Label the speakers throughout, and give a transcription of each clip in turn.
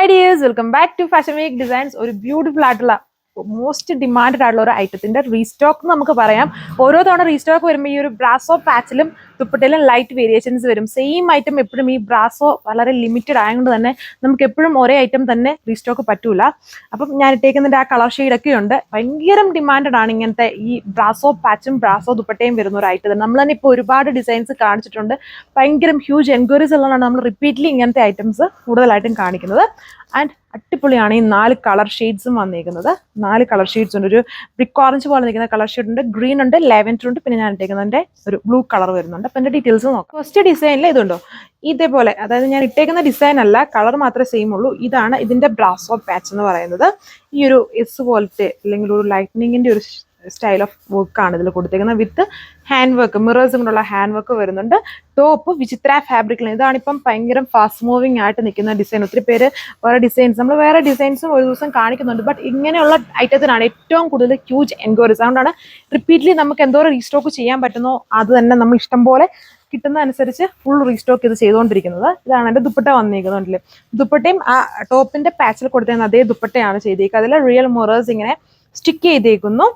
Speaker 1: Hi dears, welcome back to Fashion Week Designs. ഒരു beautiful ആയിട്ടുള്ള most demanded ആയിട്ടുള്ള ഒരു ഐറ്റത്തിന്റെ റീസ്റ്റോക്ക് നമുക്ക് പറയാം. ഓരോ തവണ റീസ്റ്റോക്ക് വരുമ്പോൾ ഈ ഒരു ബ്രാസോ പാച്ചിലും ദുപ്പട്ടയിലും ലൈറ്റ് വേരിയേഷൻസ് വരും. സെയിം ഐറ്റം എപ്പോഴും ഈ ബ്രാസോ വളരെ ലിമിറ്റഡ് ആയതുകൊണ്ട് തന്നെ നമുക്ക് എപ്പോഴും ഒരേ ഐറ്റം തന്നെ റീസ്റ്റോക്ക് പറ്റൂല. അപ്പം ഞാൻ ഇട്ടേക്കുന്നതിന്റെ ആ കളർ ഷെയ്ഡൊക്കെ ഉണ്ട്. ഭയങ്കര ഡിമാൻഡഡ് ആണ് ഇങ്ങനത്തെ ഈ ബ്രാസോ പാച്ചും ബ്രാസോ ദുപ്പട്ടയും വരുന്ന ഒരു ഐറ്റം. നമ്മൾ തന്നെ ഇപ്പോൾ ഒരുപാട് ഡിസൈൻസ് കാണിച്ചിട്ടുണ്ട്. ഭയങ്കര ഹ്യൂജ് എൻക്വയറീസ് ഉള്ളതാണ് നമ്മൾ റിപ്പീറ്റ്ലി ഇങ്ങനത്തെ ഐറ്റംസ് കൂടുതലായിട്ടും കാണിക്കുന്നത്. ആൻഡ് അടിപൊളിയാണ് ഈ 4 കളർ ഷെയ്ഡ്സും വന്നിരിക്കുന്നത്. 4 കളർ ഷെയ്ഡ്സ് ഉണ്ട്. ഒരു ബ്രിക്ക് ഓറഞ്ച് പോലെ നിൽക്കുന്ന കളർ ഷെയ്ഡ് ഉണ്ട്, ഗ്രീൻ ഉണ്ട്, ലാവൻഡർ ഉണ്ട്, പിന്നെ ഞാൻ ഇട്ടേക്കുന്നതിന്റെ ഒരു ബ്ലൂ കളർ വരുന്നുണ്ട്. അപ്പം എൻ്റെ ഡീറ്റെയിൽസ് നോക്കാം. ഫസ്റ്റ് ഡിസൈനിൽ ഇതുണ്ടോ, ഇതേപോലെ, അതായത് ഞാൻ ഇട്ടേക്കുന്ന ഡിസൈൻ അല്ല, കളർ മാത്രമേ സെയിം ഉള്ളൂ. ഇതാണ് ഇതിന്റെ ബ്രാസോ പാച്ച് എന്ന് പറയുന്നത്. ഈ ഒരു എസ് പോലത്തെ അല്ലെങ്കിൽ ഒരു ലൈറ്റ്നിങ്ങിന്റെ ഒരു സ്റ്റൈൽ ഓഫ് വർക്കാണ് ഇതിൽ കൊടുത്തേക്കുന്നത്. വിത്ത് ഹാൻഡ് വർക്ക്, മിറേഴ്സ് കൊണ്ടുള്ള ഹാൻഡ് വർക്ക് വരുന്നുണ്ട്. ടോപ്പ് വിചിത്ര ഫാബ്രിക്കിൽ. ഇതാണിപ്പം ഭയങ്കര ഫാസ്റ്റ് മൂവിങ് ആയിട്ട് നിൽക്കുന്ന ഡിസൈൻ. ഒത്തിരി പേര് വേറെ ഡിസൈൻസ്, നമ്മൾ വേറെ ഡിസൈൻസും ഒരു ദിവസം കാണിക്കുന്നുണ്ട്. ബട്ട് ഇങ്ങനെയുള്ള ഐറ്റത്തിനാണ് ഏറ്റവും കൂടുതൽ ഹ്യൂജ് എൻക്വയറീസ്. അതുകൊണ്ടാണ് റിപ്പീറ്റ്ലി നമുക്ക് എന്തോരം റീസ്റ്റോക്ക് ചെയ്യാൻ പറ്റുന്നോ അത് തന്നെ നമ്മൾ ഇഷ്ടം പോലെ കിട്ടുന്നതനുസരിച്ച് ഫുൾ റീസ്റ്റോക്ക് ഇത് ചെയ്തുകൊണ്ടിരിക്കുന്നത്. ഇതാണ് എൻ്റെ ദുപ്പട്ട വന്നിരിക്കുന്നുണ്ടല്ലേ. ദുപ്പട്ടയും ആ ടോപ്പിന്റെ പാച്ചിൽ കൊടുത്തേക്കുന്ന അതേ ദുപ്പട്ടയാണ് ചെയ്തേക്കുക. അതിൽ റിയൽ മിറേഴ്സ് ഇങ്ങനെ സ്റ്റിക്ക് ചെയ്തേക്കുന്നു.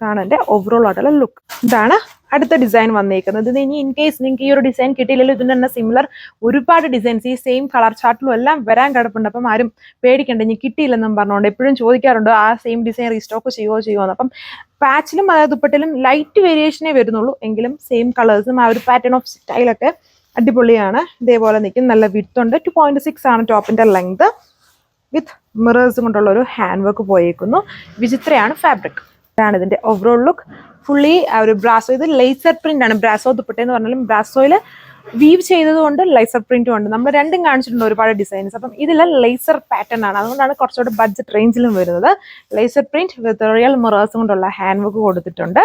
Speaker 1: ഇതാണ് എൻ്റെ ഓവറോൾ ആയിട്ടുള്ള ലുക്ക്. ഇതാണ് അടുത്ത ഡിസൈൻ വന്നേക്കുന്നത്. ഇത് ഇനി ഇൻ കേസ് നിങ്ങൾക്ക് ഈ ഒരു ഡിസൈൻ കിട്ടിയില്ലല്ലോ, ഇതിന് തന്നെ സിമിലർ ഒരുപാട് ഡിസൈൻസ് ഈ സെയിം കളർ ചാർട്ടിലും എല്ലാം വരാൻ കിടപ്പുണ്ട്. അപ്പം ആരും പേടിക്കണ്ട, ഇനി കിട്ടിയില്ലെന്നും പറഞ്ഞുകൊണ്ട് എപ്പോഴും ചോദിക്കാറുണ്ട് ആ സെയിം ഡിസൈൻ റീസ്റ്റോക്ക് ചെയ്യുമോ. അപ്പം പാച്ചിലും അതായത് ദുപ്പട്ടയിലും ലൈറ്റ് വേരിയേഷനേ വരുന്നുള്ളൂ, എങ്കിലും സെയിം കളേഴ്സും ആ ഒരു പാറ്റേൺ ഓഫ് സ്റ്റൈലൊക്കെ അടിപൊളിയാണ്. ഇതേപോലെ നിൽക്കും. നല്ല വിഡ്ത്ത് ഉണ്ട്. 2.6 ആണ് ടോപ്പിന്റെ ലെങ്ത്. വിത്ത് മിറേഴ്സ് കൊണ്ടുള്ള ഒരു ഹാൻഡ് വർക്ക് പോയേക്കുന്നു. വിചിത്രയാണ് ഫാബ്രിക്. ഇതാണ് ഇതിന്റെ ഓവറോൾ ലുക്ക്. ഫുള്ളി ആ ഒരു ബ്രാസോ, ഇത് ലേസർ പ്രിന്റ് ആണ്. ബ്രാസോ ദുപ്പട്ട എന്ന് പറഞ്ഞാലും ബ്രാസോയിൽ വീവ് ചെയ്തതുകൊണ്ട് ലേസർ പ്രിന്റും ഉണ്ട്. നമ്മൾ രണ്ടും കാണിച്ചിട്ടുണ്ട് ഒരുപാട് ഡിസൈൻസ്. അപ്പം ഇതിൽ ലേസർ പാറ്റേൺ ആണ്, അതുകൊണ്ടാണ് കുറച്ചുകൂടെ ബഡ്ജറ്റ് റേഞ്ചിലും വരുന്നത്. Laser print with real mirrors കൊണ്ടുള്ള ഹാൻഡ് വർക്ക് കൊടുത്തിട്ടുണ്ട്.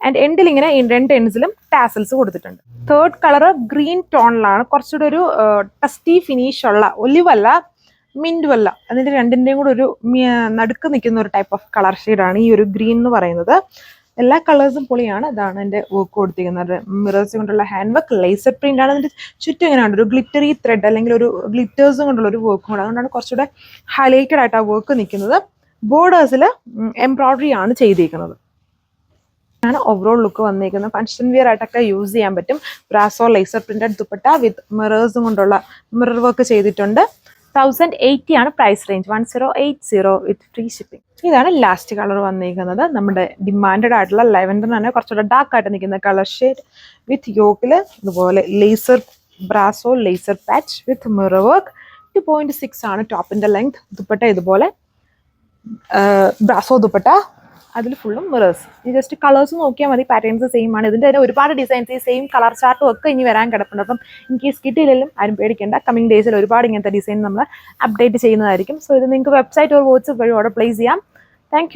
Speaker 1: ആൻഡ് എൻഡിൽ ഇങ്ങനെ രണ്ട് എൻഡ്സിലും ടാസൽസ് കൊടുത്തിട്ടുണ്ട്. തേർഡ് കളർ ഗ്രീൻ ടോണിലാണ്. കുറച്ചുകൂടെ ഒരു ടസ്റ്റി ഫിനിഷ് ഉള്ള, ഒലിവല്ല മിൻറ്റും അല്ല, അതിൻ്റെ രണ്ടിൻ്റെയും കൂടെ ഒരു നടുക്ക് നിൽക്കുന്ന ഒരു ടൈപ്പ് ഓഫ് കളർ ഷെയ്ഡാണ് ഈ ഒരു ഗ്രീൻ എന്ന് പറയുന്നത്. എല്ലാ കളേഴ്സും പൊളിയാണ്. ഇതാണ് എൻ്റെ വർക്ക് കൊടുത്തിരിക്കുന്നത്. മിറേഴ്സ് കൊണ്ടുള്ള ഹാൻഡ് വർക്ക്, ലേസർ പ്രിന്റ് ആണ്. അതിൻ്റെ ചുറ്റും ഇങ്ങനെയാണ് ഒരു ഗ്ലിറ്ററി ത്രെഡ് അല്ലെങ്കിൽ ഒരു ഗ്ലിറ്റേഴ്സും കൊണ്ടുള്ള ഒരു വർക്കും കൂടെ. അതുകൊണ്ടാണ് കുറച്ചുകൂടെ ഹൈലൈറ്റഡ് ആയിട്ട് ആ വർക്ക് നിൽക്കുന്നത്. ബോർഡേഴ്സിൽ എംബ്രോയിഡറി ആണ് ചെയ്തിരിക്കുന്നത്. ആണ് ഓവറോൾ ലുക്ക് വന്നിരിക്കുന്നത്. ഫങ്ഷൻ വിയർ ആയിട്ടൊക്കെ യൂസ് ചെയ്യാൻ പറ്റും. ബ്രാസോ ലേസർ പ്രിന്റഡ് ദുപ്പട്ട വിത്ത് മിറേഴ്സും കൊണ്ടുള്ള മിറർ വർക്ക് ചെയ്തിട്ടുണ്ട്. 1080 ആണ് price range. 1080 with free shipping. ഇതാണ് ലാസ്റ്റ് കളർ വന്നിരിക്കുന്നത്. നമ്മുടെ ഡിമാൻഡഡ് ആയിട്ടുള്ള ലെവൻഡർ തന്നെ കുറച്ചുകൂടെ ഡാർക്ക് ആയിട്ട് നിൽക്കുന്ന കളർ ഷെയ്ഡ് വിത്ത് യോക്കിൽ ഇതുപോലെ ലേസർ ബ്രാസോ ലേസർ പാച്ച് വിത്ത് മിറർ വർക്ക്. 2.6 ആണ് ടോപ്പിന്റെ ലെങ്ത്. ദുപ്പട്ട ഇതുപോലെ ബ്രാസോ ദുപ്പട്ട, അതിൽ ഫുള്ളും മിറേഴ്സ്. ഈ ജസ്റ്റ് കളേഴ്സ് നോക്കിയാൽ മതി, പാറ്റേൺസ് സെയിം ആണ്. ഇതിൻ്റെ തന്നെ ഒരുപാട് ഡിസൈൻസ് ഈ സെയിം കളർ ചാർട്ടും ഒക്കെ ഇനി വരാൻ കിടപ്പുണ്ട്. അപ്പം ഇൻ കേസ് കിട്ടിയില്ലെങ്കിലും ആരും പേടിക്കേണ്ട. കമ്മിങ് ഡേയ്സിൽ ഒരുപാട് ഇങ്ങനത്തെ ഡിസൈൻ നമ്മൾ അപ്ഡേറ്റ് ചെയ്യുന്നതായിരിക്കും. സോ ഇത് നിങ്ങൾക്ക് വെബ്സൈറ്റ് ഓർ വാട്സ്ആപ്പ് വഴി ഓർഡർ പ്ലേസ് ചെയ്യാം. താങ്ക്